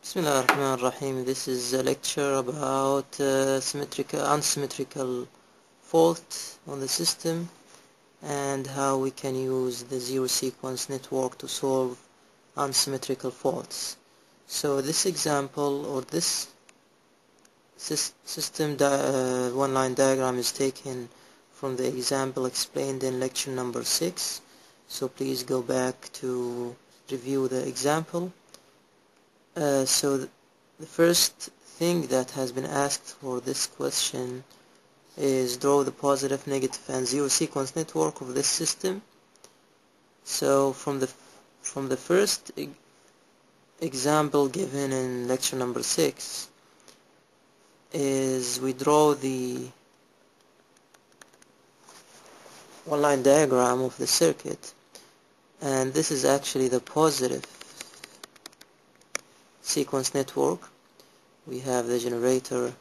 Bismillahirrahmanirrahim. This is a lecture about unsymmetrical fault on the system and how we can use the zero sequence network to solve unsymmetrical faults. So this example or this system one-line diagram is taken from the example explained in lecture number 6. So please go back to review the example. So the first thing that has been asked for this question is draw the positive, negative, and zero sequence network of this system. So from the first example given in lecture number 6 is we draw the one-line diagram of the circuit, and this is actually the positive sequence network. We have the generator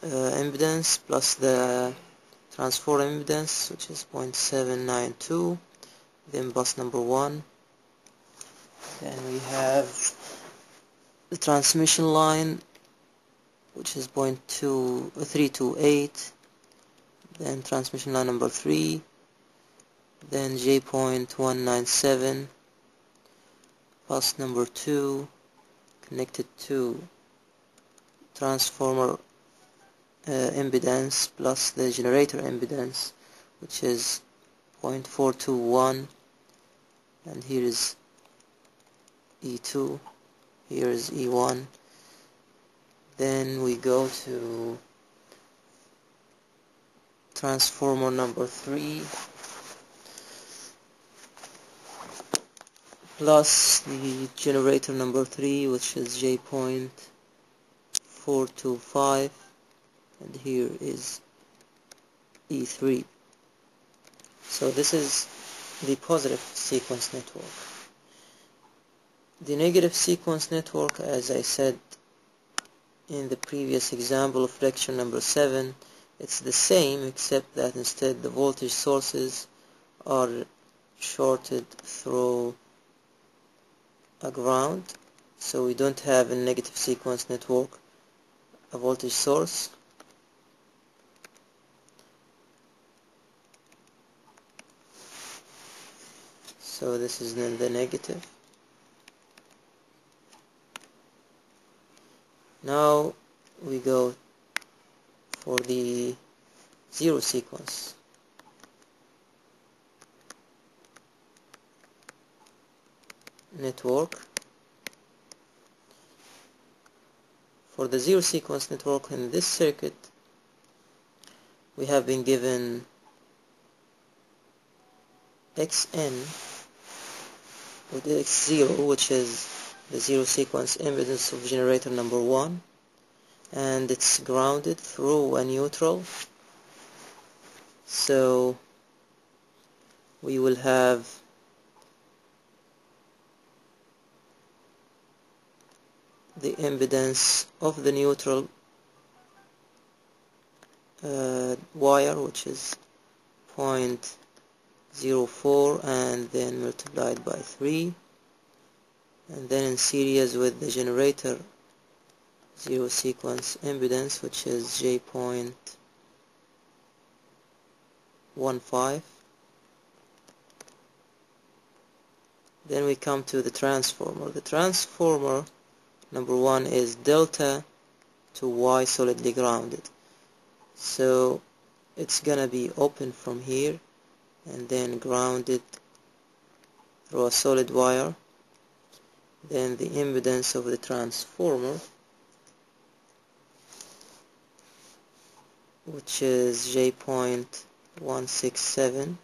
impedance plus the transformer impedance, which is 0.792, then bus number 1, then we have the transmission line, which is 0.328, then transmission line number 3, then J.197, bus number 2 connected to transformer impedance plus the generator impedance, which is 0.421, and here is E2, here is E1. Then we go to transformer number 3 plus the generator number 3, which is J.425, and here is E3. So this is the positive sequence network. The negative sequence network, as I said in the previous example of lecture number 7, it's the same, except that instead the voltage sources are shorted through a ground, so we don't have a negative sequence network a voltage source. So this is then the negative. Now we go for the zero sequence. Network. For the zero sequence network in this circuit, we have been given Xn with X0, which is the zero sequence impedance of generator number 1, and it's grounded through a neutral. So we will have the impedance of the neutral wire, which is 0.04, and then multiplied by 3, and then in series with the generator zero sequence impedance, which is J.15. Then we come to the transformer. The transformer number 1 is delta to Y solidly grounded, so it's gonna be open from here and then grounded through a solid wire. Then the impedance of the transformer, which is J.167.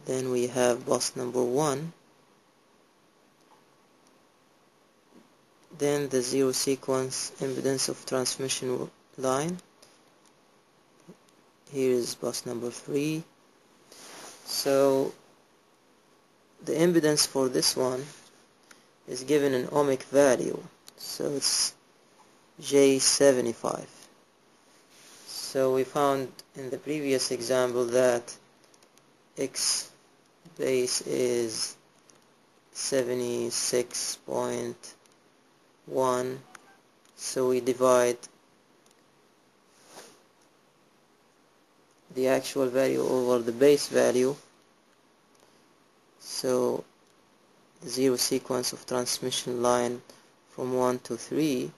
Then we have bus number 1, then the zero sequence impedance of transmission line. Here is bus number 3. So the impedance for this one is given an ohmic value, so it's J75. So we found in the previous example that X base is 76.1. So we divide the actual value over the base value. So the zero sequence of transmission line from 1 to 3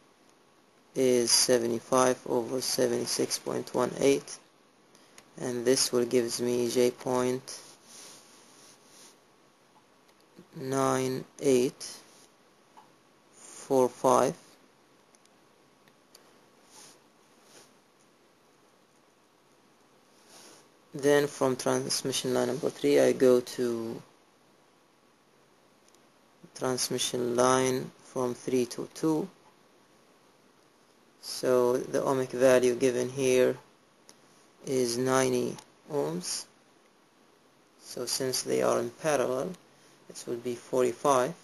is 75 over 76.18, and this will gives me J.9845. Then from transmission line number 3 I go to transmission line from 3 to 2. So the ohmic value given here is 90 ohms. So since they are in parallel, it will be 45.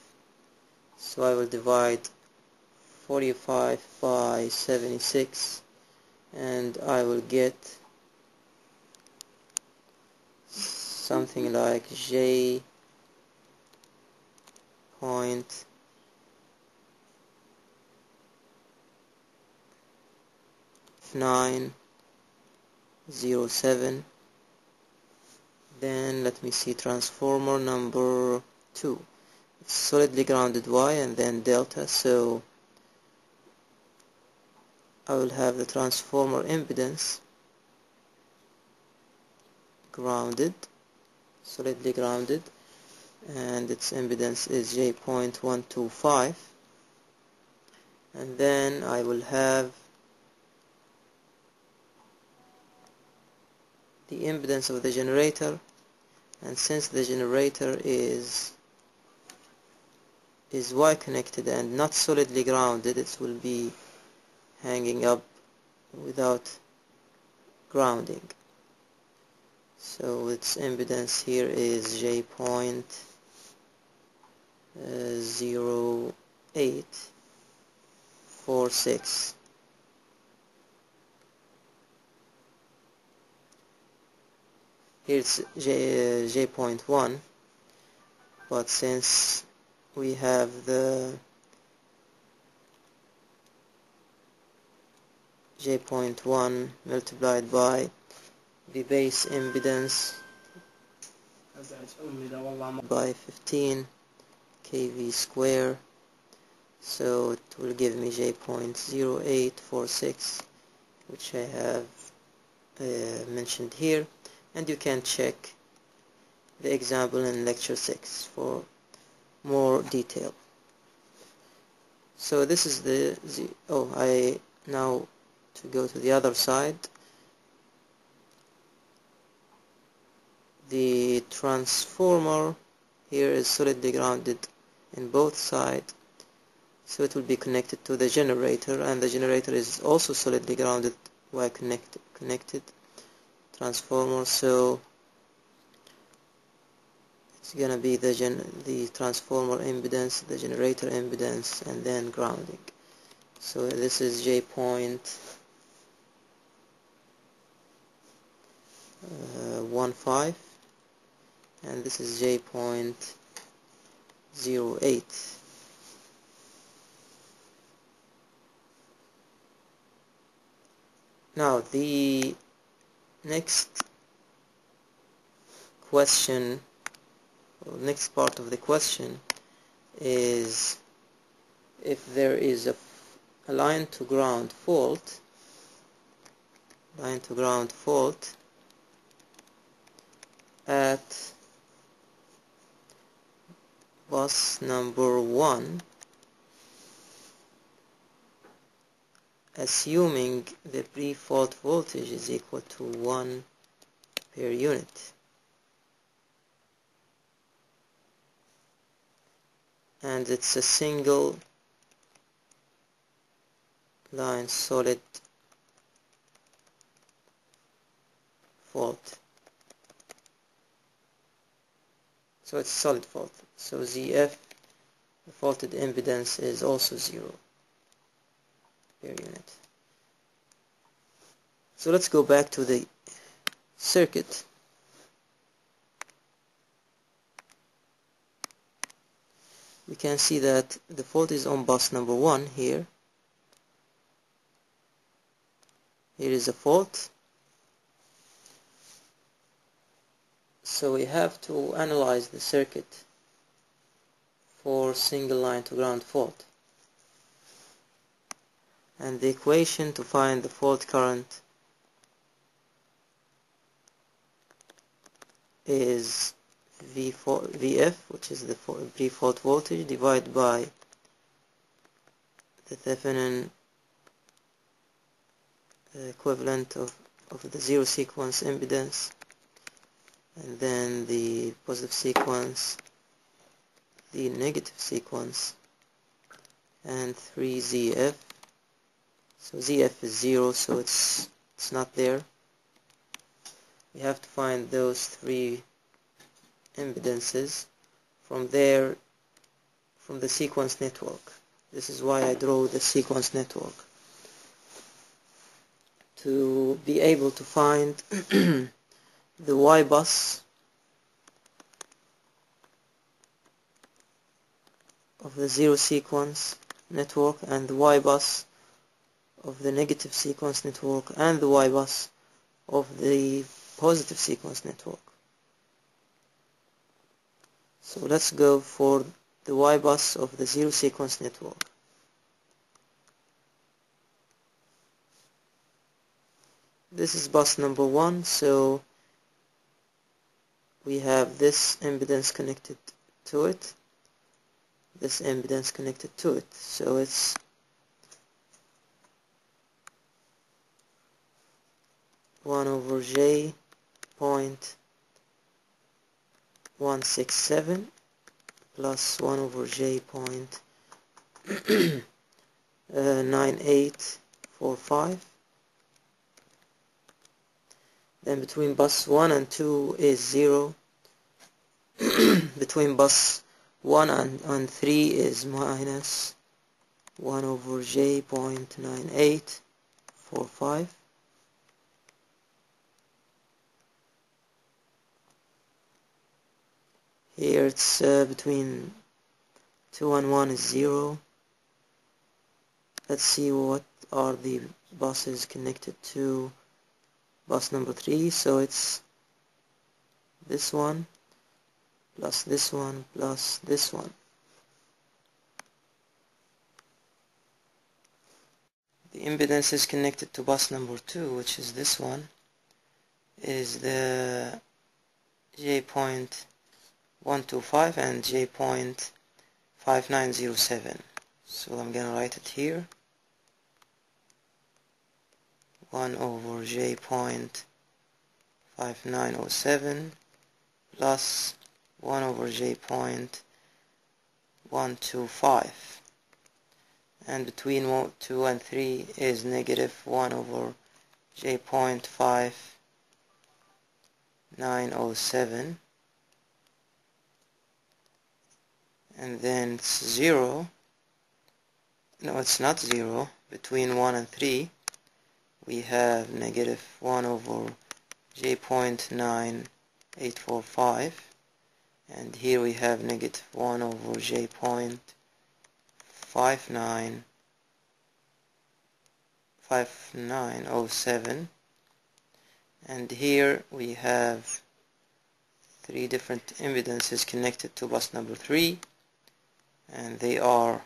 So I will divide 45 by 76, and I will get something like J.907. Then let me see transformer number 2. It's solidly grounded Y and then delta, so I will have the transformer impedance grounded, solidly grounded, and its impedance is J.125. And then I will have the impedance of the generator, and since the generator is Y connected and not solidly grounded, it will be hanging up without grounding. So its impedance here is J.0846. Here it's J.1, but since we have the J.1 multiplied by the base impedance by 15 kV square, so it will give me J.0846, which I have mentioned here, and you can check the example in lecture 6 for more detail. So this is now to go to the other side. The transformer here is solidly grounded in both sides, so it will be connected to the generator, and the generator is also solidly grounded while connected transformer, so it's gonna be the transformer impedance, the generator impedance, and then grounding. So this is J.15, and this is J.08. Now the next question, or next part of the question, is if there is a line to ground fault, at bus number 1, assuming the pre-fault voltage is equal to 1 per unit, and it's a single line solid fault. So it's solid fault. So ZF, the faulted impedance, is also 0 per unit. So let's go back to the circuit. we can see that the fault is on bus number 1 here. Here is a fault. So we have to analyze the circuit for single line to ground fault. And the equation to find the fault current is Vf, which is the pre-fault voltage, divided by the Thevenin equivalent of the zero sequence impedance, and then the positive sequence, the negative sequence, and 3Zf. So Zf is 0, so it's not there. We have to find those three impedances from the sequence network. This is why I draw the sequence network, to be able to find the Y bus of the zero sequence network, and the Y bus of the negative sequence network, and the Y bus of the positive sequence network. So let's go for the Y bus of the zero sequence network. This is bus number 1, so we have this impedance connected to it, this impedance connected to it. So it's 1 over J point 167 plus 1 over J point 9845. Then between bus 1 and 2 is 0. Between bus 1 and 3 is minus 1 over J point 9845. Here it's between 2 and 1 is 0. Let's see what are the buses connected to bus number 3. So it's this one plus this one plus this one. The impedance is connected to bus number 2, which is this one, is the J.125 and J.5907. So I'm gonna write it here. 1 over J.5907 plus 1 over J.125, and between 2 and 3 is negative 1 over J.5907, and then it's 0. No, it's not 0. Between 1 and 3 we have negative 1 over J.9845, and here we have negative 1 over J.5907, and here we have three different impedances connected to bus number 3, and they are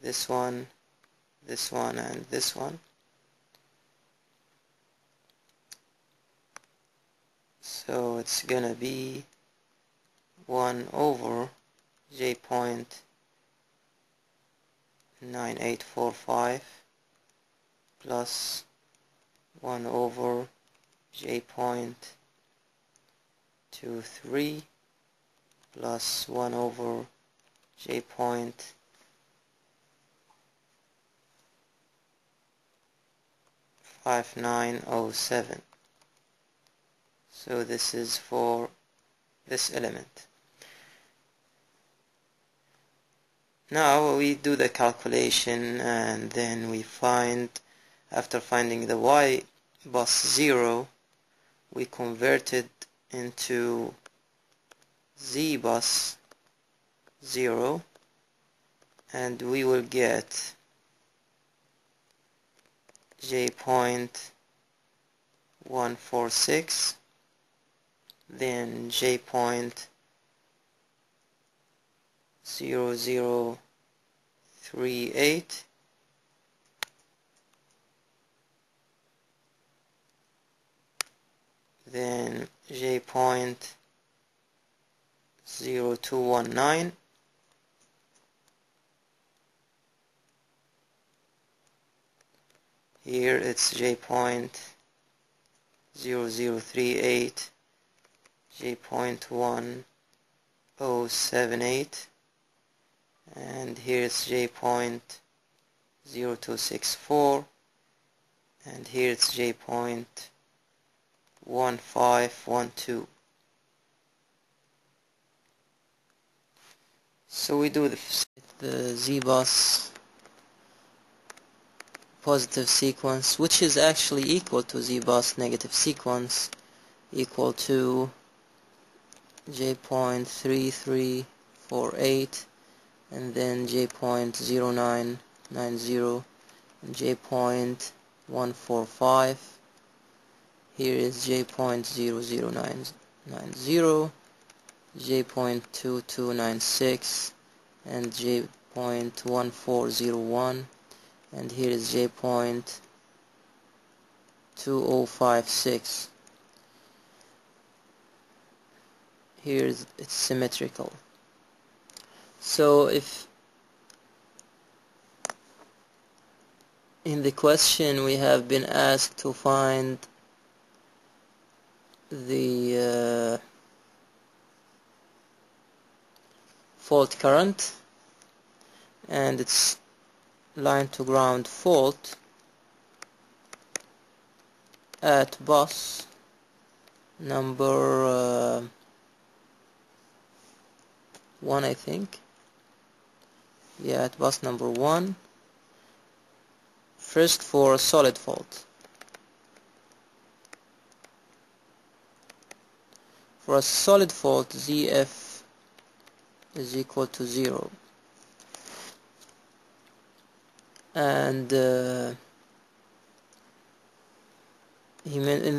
this one, and this one. So it's gonna be 1 over J.9845 plus 1 over J.23 plus 1 over J.5907. So this is for this element. Now we do the calculation, and then we find, after finding the Y bus 0, we convert it into Z bus 0, and we will get j.146, then j.0038, then j.0219, here it's j.0038, j.1078, and here it's j.0264, and here it's j.1512. So we do the Z-bus positive sequence, which is actually equal to Z-bus negative sequence, equal to j.3348, and then j.0990, and j.145. Here is j.0090, j.2296, and j.1401, and here is j.2056. Here it's symmetrical. So if in the question we have been asked to find the fault current, and it's line to ground fault at bus number 1, I think. Yeah, at bus number 1. First for a solid fault. For a solid fault, ZF is equal to 0. And in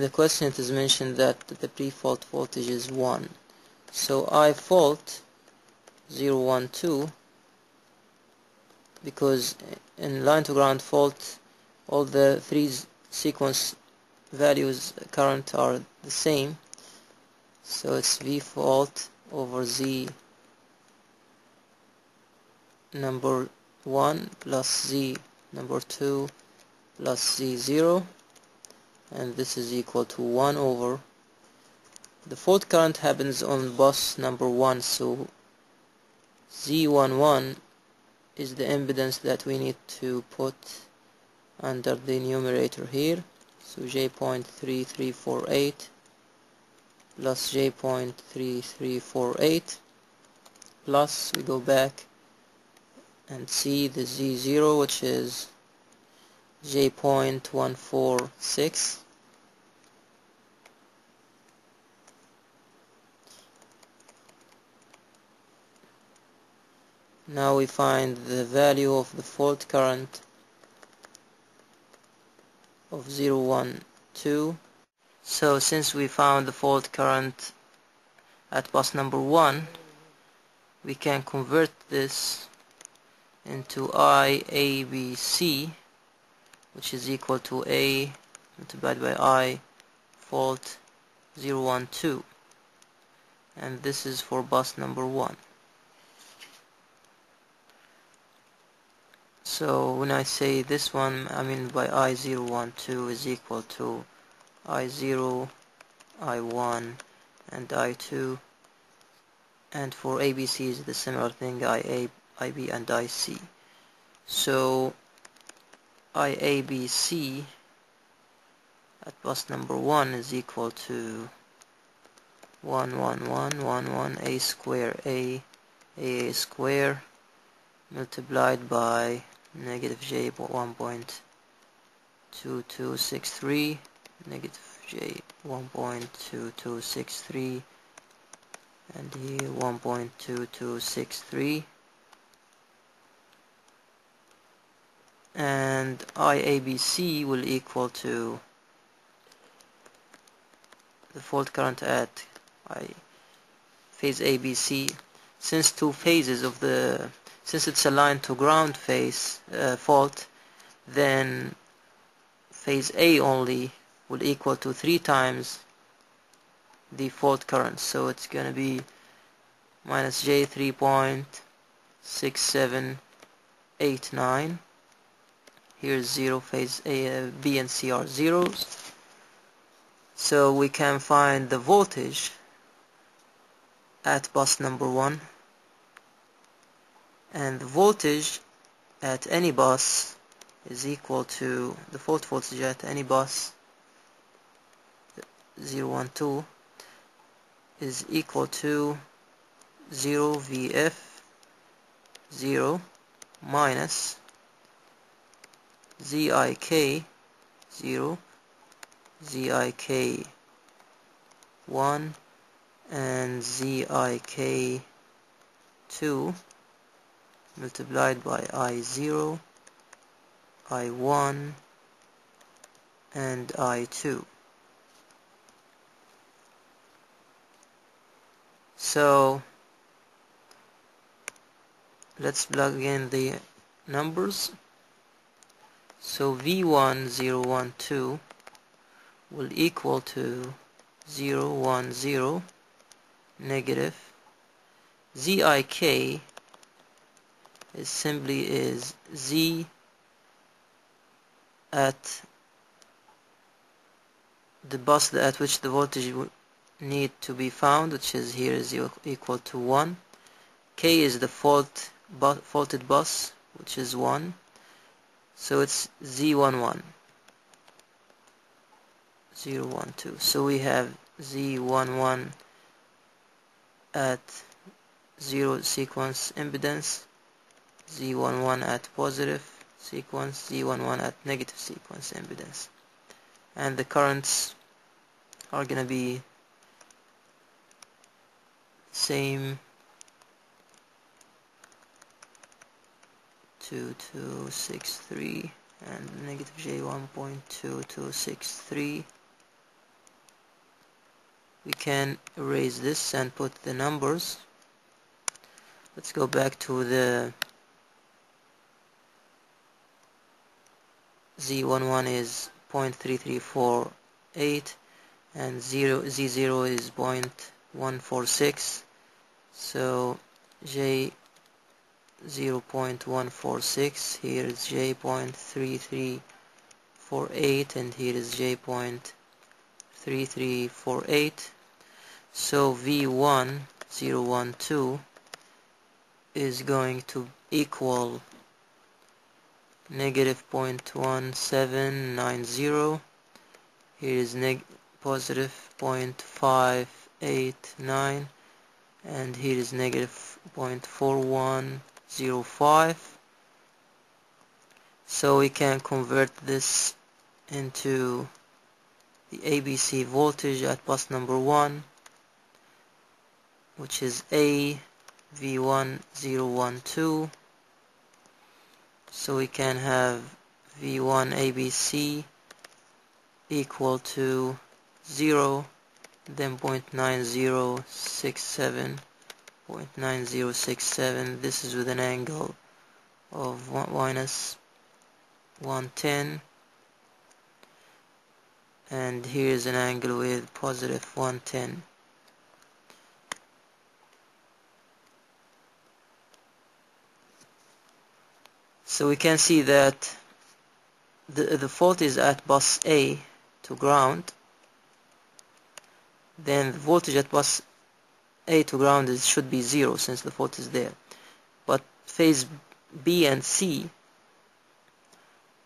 the question it is mentioned that the pre-fault voltage is 1. So I fault 012, because in line to ground fault all the three sequence values current are the same, so it's V fault over Z number 1 plus Z number 2 plus Z0, and this is equal to 1 over the fault current happens on bus number 1, so Z11 is the impedance that we need to put under the numerator here, so j.3348 plus j.3348 plus, we go back and see the Z0, which is j.146, now we find the value of the fault current of 012. So since we found the fault current at bus number 1, we can convert this into IABC, which is equal to A multiplied by I fault 012, and this is for bus number 1. So when I say this one, I mean by I012 is equal to I0, I1, and I2, and for ABC is the similar thing, IA, IB, and IC. So IABC at bus number 1 is equal to 11111 A square A square multiplied by negative j 1.2263, negative j 1.2263, and here 1.2263 and IABC will equal to the fault current at phase ABC. Since since it's aligned to ground phase fault, then phase A only will equal to 3 times the fault current, so it's gonna be minus J 3.6789. Here's 0, phase A, B and C are zeros, so we can find the voltage at bus number 1, and the voltage at any bus is equal to the fault voltage at any bus 0, 1, 2 is equal to 0 VF 0 minus ZIK 0 ZIK 1 and ZIK 2 multiplied by I0, I1 and I2. So let's plug in the numbers. So V1012 will equal to 010 negative ZIK is simply Z at the bus at which the voltage would need to be found, which is here is equal to 1. K is the faulted bus, which is 1. So it's Z11 012. So we have Z11 at 0 sequence impedance, Z11 at positive sequence, Z11 at negative sequence impedance, and the currents are gonna be same 2263 and negative J 1.2263. We can erase this and put the numbers. Let's go back to the Z11 is 0.3348 and Z0 is 0.146, so J 0.146, here is J 0.3348 and here is J 0.3348. So V1012 is going to equal negative 0.1790. Here is positive 0.589 and here is negative 0.4105. So we can convert this into the ABC voltage at bus number 1, which is A V1012. So we can have V1 ABC equal to 0, then 0.9067. This is with an angle of minus 110, and here is an angle with positive 110. So we can see that the fault is at bus A to ground. Then the voltage at bus A to ground should be 0 since the fault is there. But phase B and C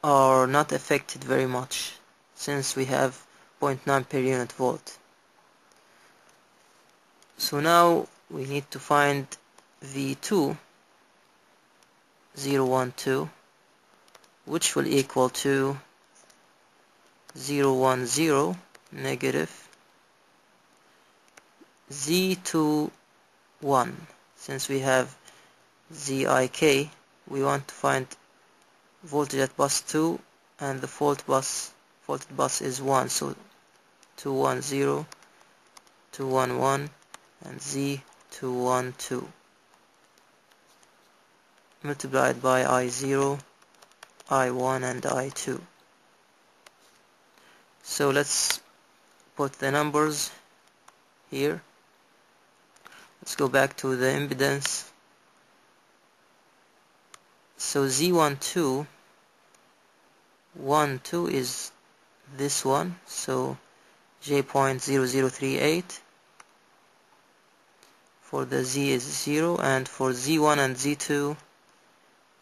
are not affected very much since we have 0.9 per unit volt. So now we need to find V2 012, which will equal to 010 negative Z21. Since we have ZIK, we want to find voltage at bus 2, and the faulted bus is 1, so 210, 211, and Z 212 multiplied by I0, I1, and I2. So let's put the numbers here. Let's go back to the impedance. So Z12 is this one, so J.0038. For the Z is 0, and for Z1 and Z2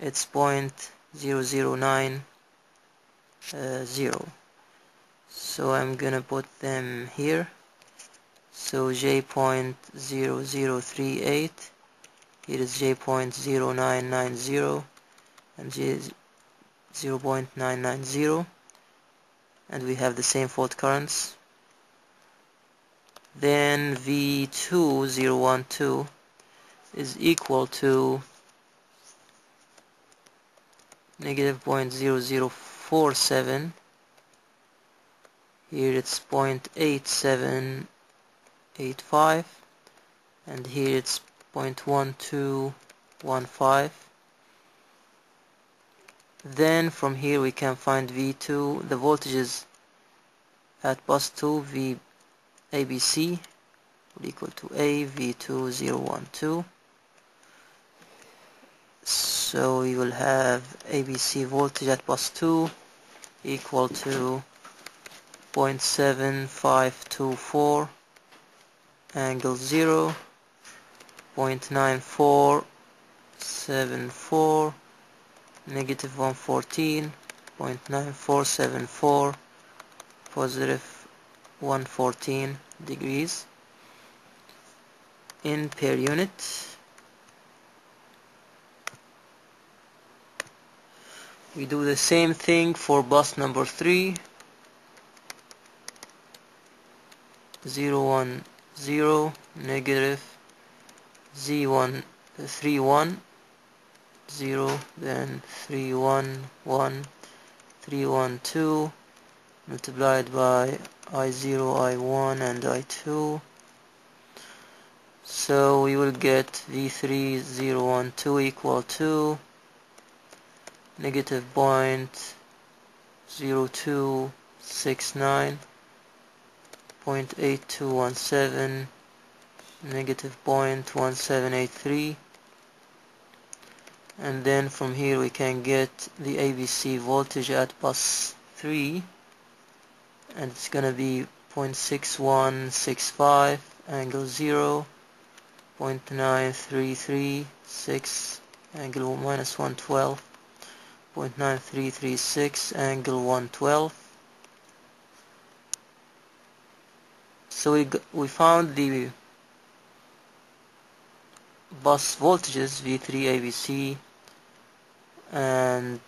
it's 0.0090. So I'm gonna put them here. So J.0038, here is J.0990, and J is 0.990, and we have the same fault currents. Then V2012 is equal to negative 0.0047. Here it's 0.8785, and here it's 0.1215. Then from here we can find V2, the voltages at bus 2, ABC will equal to A V2012. So we will have ABC voltage at bus 2 equal to 0.7524 angle 0, 0.9474, negative 114, 0.9474, positive 114 degrees in per unit. We do the same thing for bus number 3, 010, negative Z131, 0, then 311, 312 multiplied by I0, I1, and I2. So we will get V3012 equal to negative 0.0269, 0.8217, negative 0.1783. And then from here we can get the ABC voltage at bus 3, and it's gonna be 0.6165 angle 0, 0.9336 angle minus 112, 0.9336 angle 112. So we found the bus voltages V3 ABC and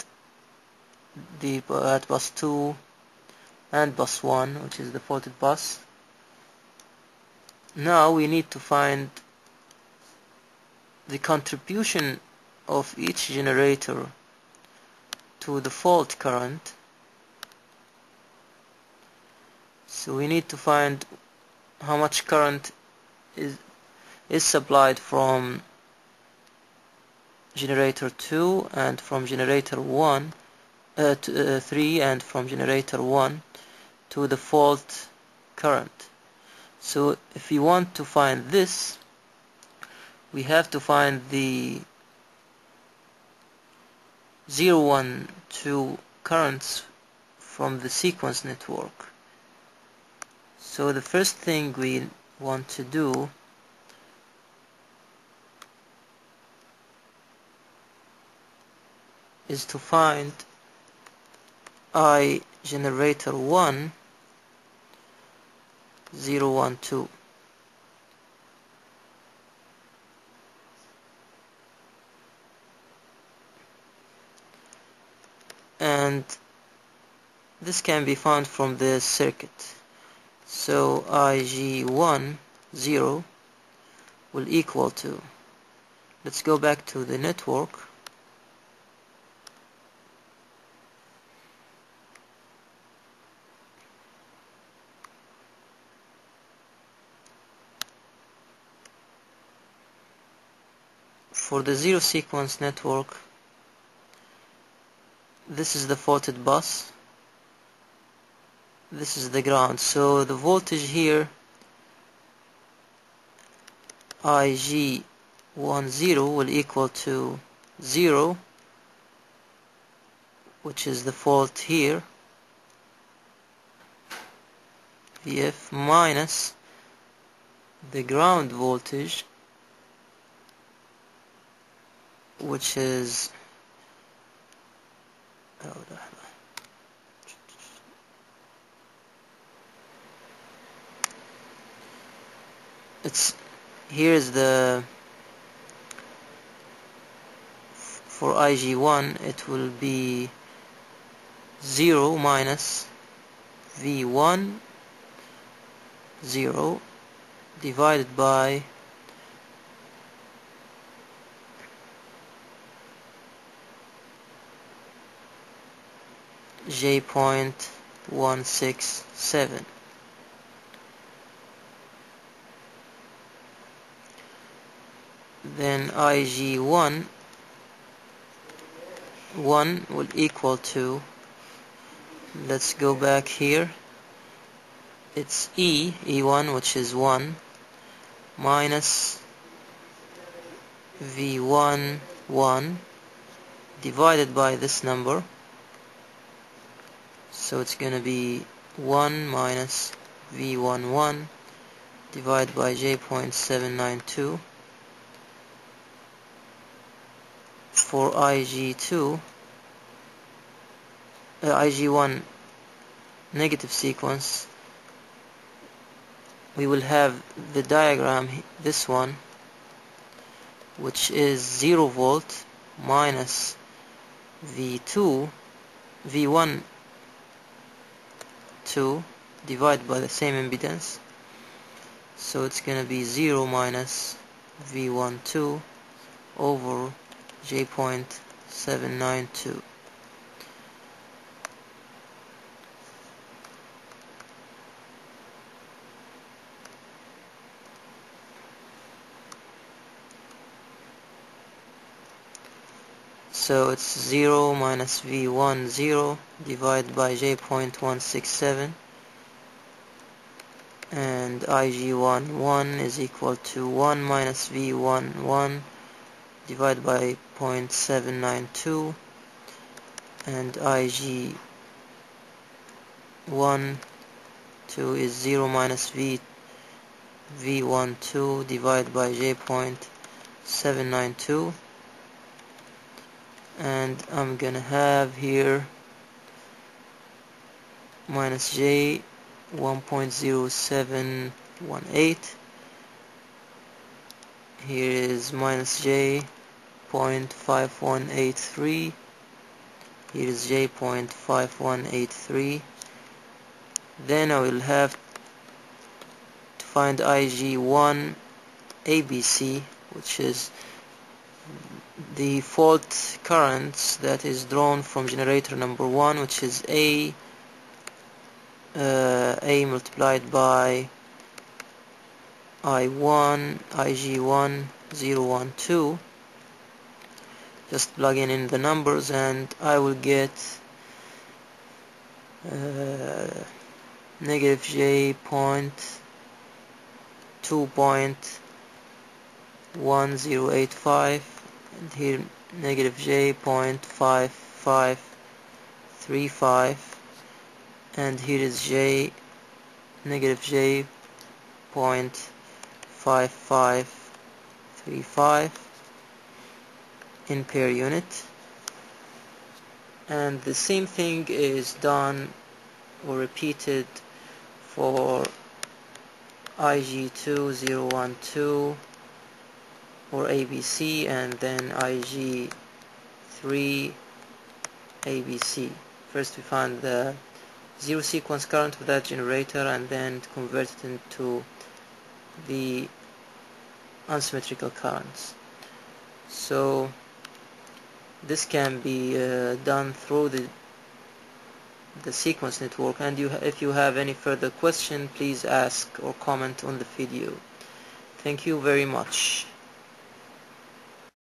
the at bus 2 and bus 1, which is the faulted bus. Now we need to find the contribution of each generator to the fault current. So we need to find how much current is supplied from generator 2 and from generator 3 and from generator 1 to the fault current. So if we want to find this, we have to find the 0, 1, 2 currents from the sequence network. So the first thing we want to do is to find I generator 1, 0, 1, 2. And this can be found from the circuit. So IG1, 0 will equal to, let's go back to the network. for the zero sequence network, this is the faulted bus, this is the ground, so the voltage here IG10 will equal to 0, which is the fault here, VF, minus the ground voltage, which is here's the, for IG1 it will be 0 minus V1 0 divided by J.167. Then IG1 will equal to, let's go back here, it's E1, which is 1, minus V1 1 divided by this number, so it's gonna be 1 minus V1 1 divided by J.792. For IG1 negative sequence, we will have the diagram, this one, which is 0 volt minus V1 2 divided by the same impedance, so it's gonna be 0 minus V1 2 over J.792. So it's 0 minus V1 0 divided by J.167, and IG1 1 is equal to 1 minus V1 1 divided by 0.792, and IG1 2 is 0 minus V1 2 divided by J.792, and I'm gonna have here minus J 1.0718, here is minus J 0.5183, here is J.5183. Then I will have to find IG1 ABC, which is the fault currents that is drawn from generator number 1, which is A multiplied by IG1 012. Just plug in the numbers and I will get negative J.2.1085, and here negative J.5535, and here is negative J.5535 in per unit. And the same thing is done or repeated for IG2012 or ABC, and then IG3 ABC. First we find the zero sequence current for that generator and then convert it into the unsymmetrical currents. So this can be done through the sequence network, and if you have any further question, please ask or comment on the video. Thank you very much.